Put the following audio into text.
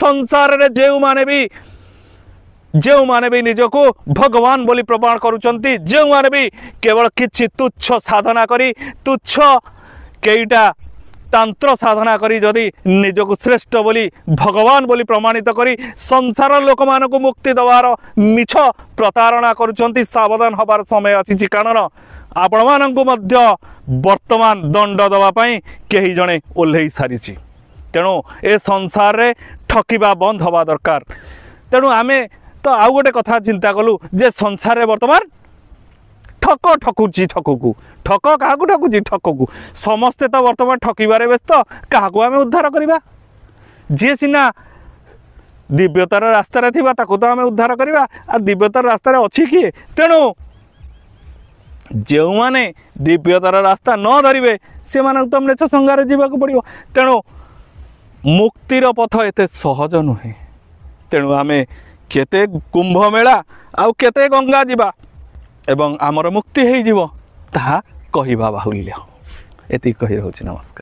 संसार रे जो माने भी निजको भगवान बोली प्रमाण करुचंती, जो माने भी केवल किछि तुच्छ साधना करी, तुच्छ केईटा तंत्र साधना करी जदि निजको श्रेष्ठ बोली भगवान बोली प्रमाणित करी संसार लोक मान को मुक्ति दवार मिछ प्रतारणा करुचंती, सावधान हबार समय अछि। कारण आपण मानंकु मध्य वर्तमान दंड दवा पई केही जणे ओल्हेई सारिछि। तेणु ए संसार रे ठकिबा बंद हवा दरकार। तेणु आमे तो आउ गोटे कथा चिंता कलु जे संसार रे वर्तमान ठक ठकुची ठककू, ठक क्या ठकुची ठककू, समस्ते तो वर्तमान ठकिबारे व्यस्त, क्या आम उद्धार करवा? जी सीना दिव्यतार रास्तार थिबा ताकू तो आम उद्धार करवा, आ दिव्यतार रास्तार अच्छी किए? तेणु जो माने दिव्यतार रास्ता न धरिबे से माने तो नेच संगारे जीवाक पड़िबो। तेणु मुक्तिर पथ एते सहज नुहे। तेणु आमे केते कुंभ मेला आउ केते गंगा जीवा एवं आमर मुक्ति हो ताहा कहिबा बाहुल्य। एति कहि रहउछि। नमस्कार।